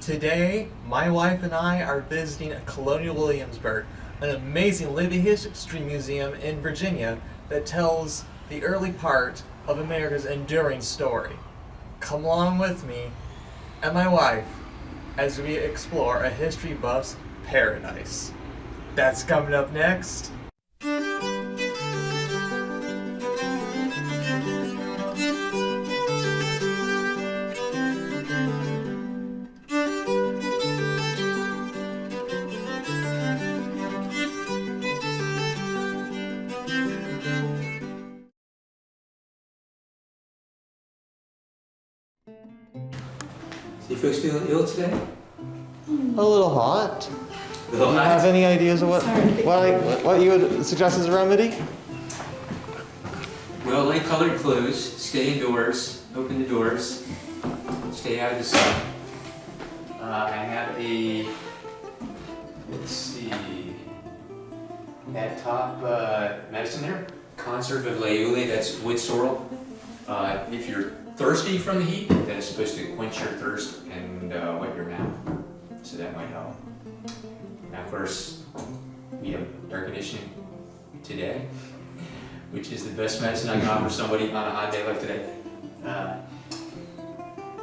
Today, my wife and I are visiting Colonial Williamsburg, an amazing living history museum in Virginia that tells the early part of America's enduring story. Come along with me and my wife as we explore a history buff's paradise. That's coming up next. You folks feeling ill today? A little hot. A little Do you hot? have any ideas of what you would suggest as a remedy? Well, light colored clothes, stay indoors, open the doors, stay out of the sun. I have that top medicine there, concert of Leole, that's wood sorrel. If you're thirsty from the heat, that is supposed to quench your thirst and wet your mouth, so that might help. Now, of course, we have air conditioning today, which is the best medicine I can offer somebody on a hot day like today.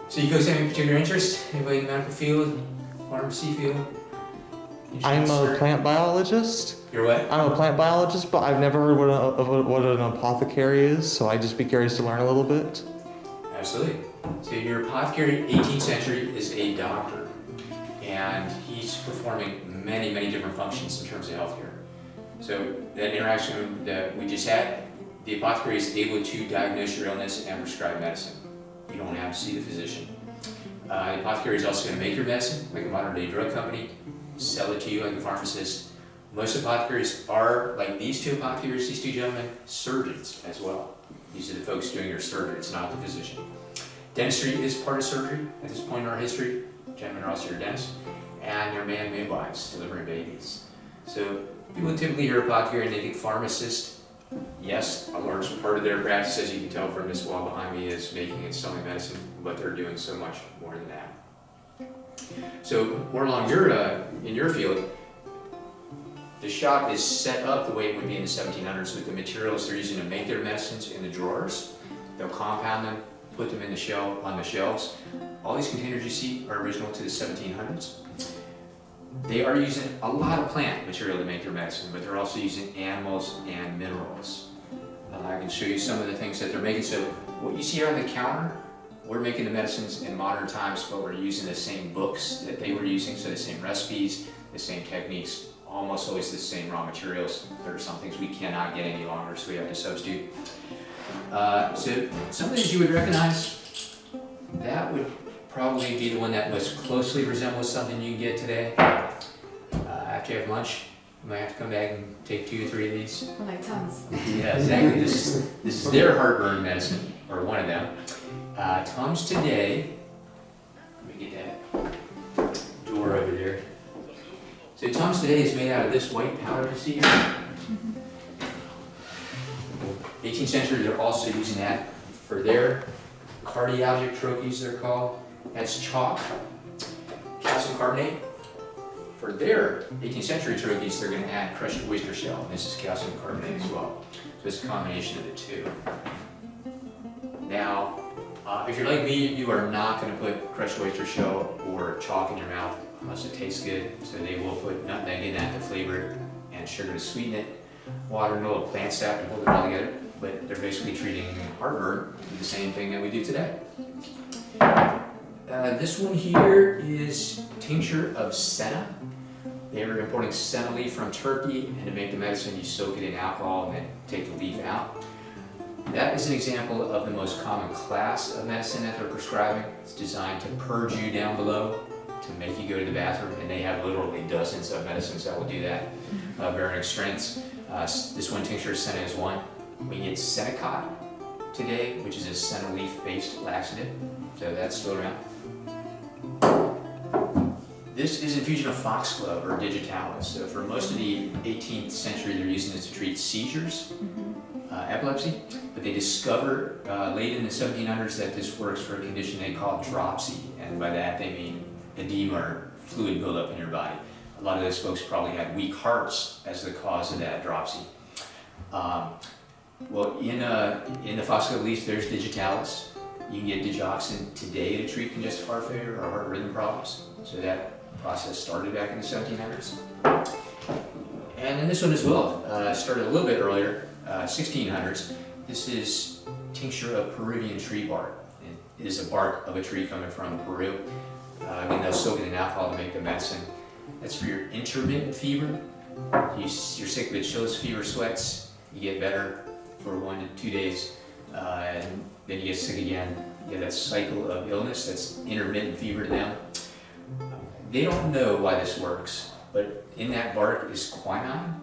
So you folks have any particular interest? Anybody in the medical field, pharmacy field? I'm a plant biologist. You're what? I'm a plant biologist, but I've never heard what an apothecary is, so I'd just be curious to learn a little bit. Absolutely. So your apothecary, 18th century, is a doctor, and he's performing many, many different functions in terms of healthcare. So that interaction that we just had, the apothecary is able to diagnose your illness and prescribe medicine. You don't have to see the physician. The apothecary is also going to make your medicine, like a modern day drug company, sell it to you like a pharmacist. Most apothecaries are, like these two apothecaries, these two gentlemen, surgeons as well. These are the folks doing your surgery, it's not the physician. Dentistry is part of surgery at this point in our history. Gentlemen are also your dentists, and they're man midwives delivering babies. So people typically hear apothecary and they think pharmacist. Yes, a large part of their practice, as you can tell from this wall behind me, is making and selling medicine, but they're doing so much more than that. So more along in your field, the shop is set up the way it would be in the 1700s with the materials they're using to make their medicines in the drawers. They'll compound them, put them in on the shelves. All these containers you see are original to the 1700s. They are using a lot of plant material to make their medicine, but they're also using animals and minerals. I can show you some of the things that they're making. So what you see here on the counter, we're making the medicines in modern times, but we're using the same books that they were using, so the same recipes, the same techniques, almost always the same raw materials. There are some things we cannot get any longer, so we have to substitute. So some things you would recognize, that would probably be the one that most closely resembles something you get today. After you have lunch, you might have to come back and take 2 or 3 of these. I like Tums. Yeah, exactly. This is their heartburn medicine, or one of them. Tums today, let me get that door over there. So Tums today is made out of this white powder you see here. 18th century, they're also using that for their cardialgic troches, they're called. That's chalk, calcium carbonate. For their 18th century troches, they're going to add crushed oyster shell. This is calcium carbonate as well. So it's a combination of the two. Now, if you're like me, you are not going to put crushed oyster shell or chalk in your mouth unless it tastes good. So they will put nutmeg in that to flavor it and sugar to sweeten it, water and a little plant sap to hold it all together. But they're basically treating heartburn with the same thing that we do today. This one here is tincture of senna. They were importing senna leaf from Turkey, and to make the medicine, you soak it in alcohol and then take the leaf out. That is an example of the most common class of medicine that they're prescribing. It's designed to purge you down below, to make you go to the bathroom, and they have literally dozens of medicines that will do that, varying strengths. This one, tincture of senna, is one. We get Senecot today, which is a senna leaf-based laxative, so that's still around. This is infusion of foxglove or digitalis. So for most of the 18th century, they're using this to treat seizures, epilepsy, but they discovered late in the 1700s that this works for a condition they call dropsy, and by that they mean edema or fluid buildup in your body. A lot of those folks probably had weak hearts as the cause of that dropsy. Well, in the foxglove leaves, there's digitalis. You can get digoxin today to treat congestive heart failure or heart rhythm problems. So that process started back in the 1700s. And then this one as well, started a little bit earlier, 1600s. This is tincture of Peruvian tree bark. It is a bark of a tree coming from Peru. Again, they'll soak it in alcohol to make the medicine. That's for your intermittent fever. You're sick with chills, fever, sweats. You get better for 1 to 2 days, and then you get sick again. You have that cycle of illness. That's intermittent fever to them. They don't know why this works, but in that bark is quinine.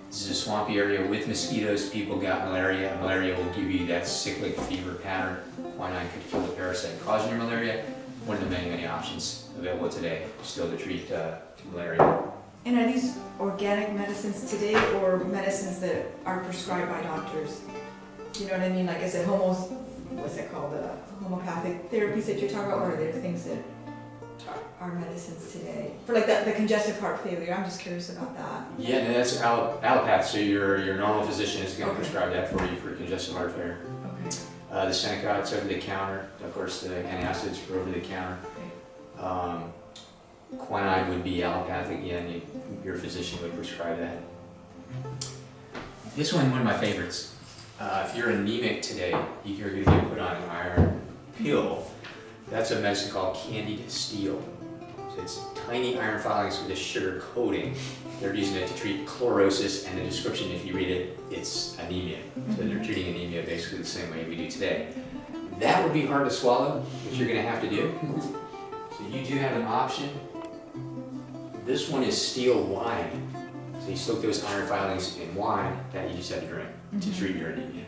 This is a swampy area with mosquitoes. People got malaria. Malaria will give you that cyclic fever pattern. Quinine could kill the parasite causing your malaria. One of the many, many options available today still to treat malaria. And are these organic medicines today or medicines that are prescribed by doctors? You know what I mean? Like, is it homopathic therapies that you're talking about, or are there things that are medicines today? For like the congestive heart failure, I'm just curious about that. Yeah, no, that's allopath, so your normal physician is going to prescribe that for you for congestive heart failure. Okay. The Seneca, it's over the counter. Of course, the antacids are over the counter. Quinine would be allopathic, again, your physician would prescribe that. This one of my favorites. If you're anemic today, you're going to get put on an iron pill. That's a medicine called candied steel. So it's tiny iron filings with a sugar coating. They're using it to treat chlorosis, and the description, if you read it, it's anemia. So they're treating anemia basically the same way we do today. That would be hard to swallow, which you're going to have to do. So you do have an option. This one is steel wine. So you soak those iron filings in wine that you just have to drink to treat your anemia.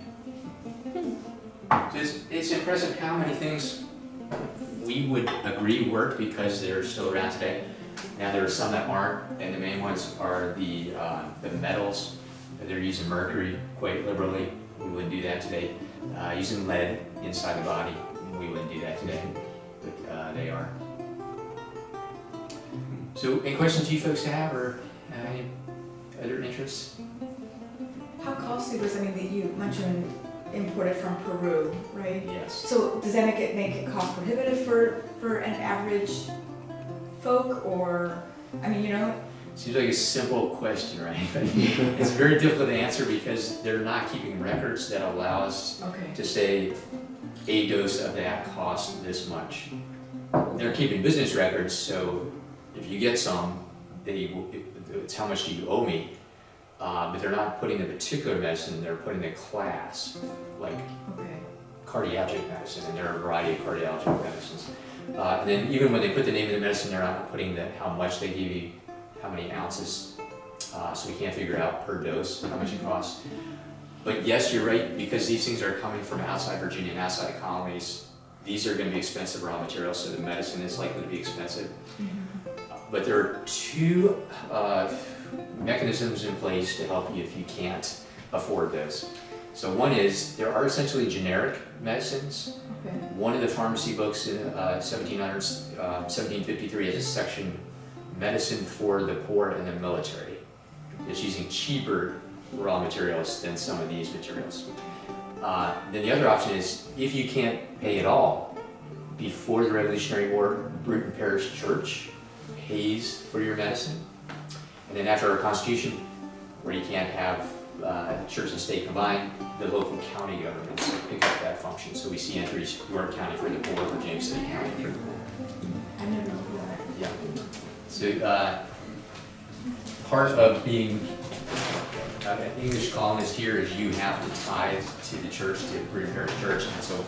So it's impressive how many things we would agree work because they're still around today. Now there are some that aren't, and the main ones are the metals. They're using mercury quite liberally. We wouldn't do that today. Using lead inside the body, we wouldn't do that today, but they are. So any questions you folks have, or any other interests? How costly was, that you mentioned imported from Peru, right? Yes. So does that make it cost prohibitive for an average folk, or, Seems like a simple question, right? It's very difficult to answer because they're not keeping records that allow us to say a dose of that costs this much. They're keeping business records, so if you get some, it's how much do you owe me? But they're not putting the particular medicine, they're putting the class, like cardiologic medicine, and there are a variety of cardiologic medicines. And then even when they put the name of the medicine, they're not putting how much they give you, how many ounces, so we can't figure out per dose how much it costs. But yes, you're right, because these things are coming from outside Virginia and outside the colonies, these are going to be expensive raw materials, so the medicine is likely to be expensive. But there are two mechanisms in place to help you if you can't afford those. So one is, there are essentially generic medicines. One of the pharmacy books in 1700s, 1753 has a section, Medicine for the Poor and the Military. It's using cheaper raw materials than some of these materials. Then the other option is, if you can't pay at all, before the Revolutionary War, Bruton Parish Church pays for your medicine. And then after our Constitution, where you can't have church and state combined, the local county governments pick up that function. So we see entries, York County for the poor, Virginia City County for the poor. I never know that. Yeah. So part of being an English colonist here is you have to tithe to the church, to Bruton Parish Church, and so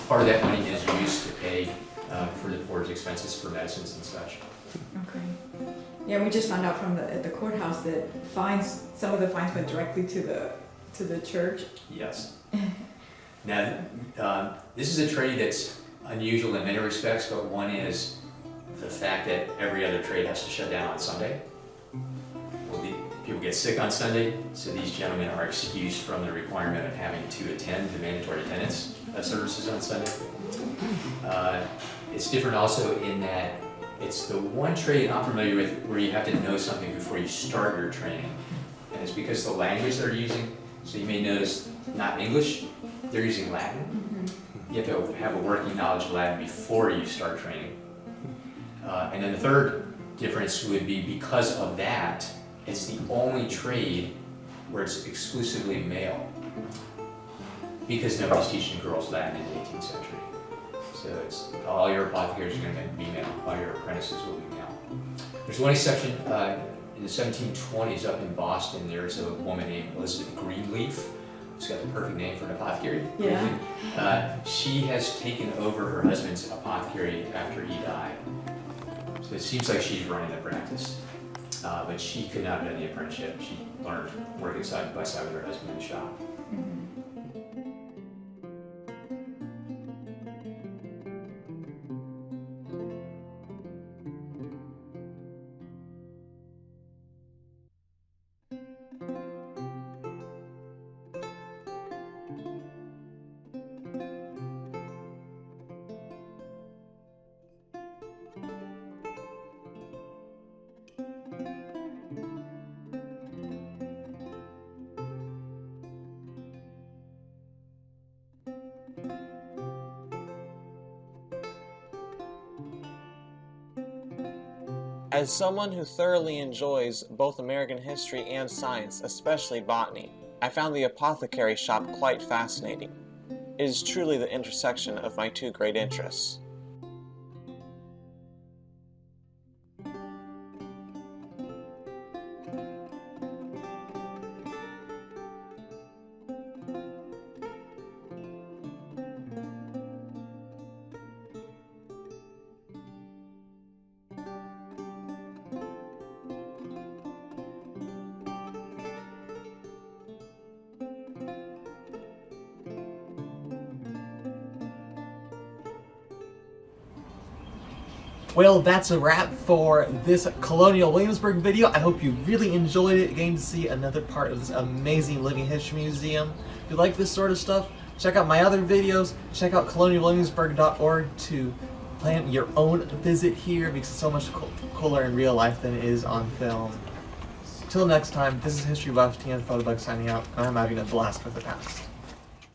part of that money is used to pay for the poor's expenses for medicines and such. Okay. Yeah, we just found out from the courthouse that some of the fines went directly to the church. Yes. Now, this is a trade that's unusual in many respects, but one is the fact that every other trade has to shut down on Sunday. Well, people get sick on Sunday, so these gentlemen are excused from the requirement of having to attend the mandatory attendance services on Sunday. It's different also in that It's the one trade I'm familiar with where you have to know something before you start your training. And it's because the language they're using, so you may notice not English, they're using Latin. You have to have a working knowledge of Latin before you start training. And then the third difference would be because of that, it's the only trade where it's exclusively male. Because nobody's teaching girls Latin in the 18th century. So it's all your apothecaries are going to be male, all your apprentices will be male. There's one exception, in the 1720s up in Boston, there's a woman named Elizabeth Greenleaf. She's got the perfect name for an apothecary. Yeah. She has taken over her husband's apothecary after he died. So it seems like she's running the practice. But she could not have done the apprenticeship. She learned working side by side with her husband in the shop. As someone who thoroughly enjoys both American history and science, especially botany, I found the apothecary shop quite fascinating. It is truly the intersection of my two great interests. Well, that's a wrap for this Colonial Williamsburg video. I hope you really enjoyed it, getting to see another part of this amazing living history museum. If you like this sort of stuff, check out my other videos. Check out colonialwilliamsburg.org to plan your own visit here, because it's so much cooler in real life than it is on film. Till next time, this is History Buff, TN Photobug signing out, and I'm having a blast with the past.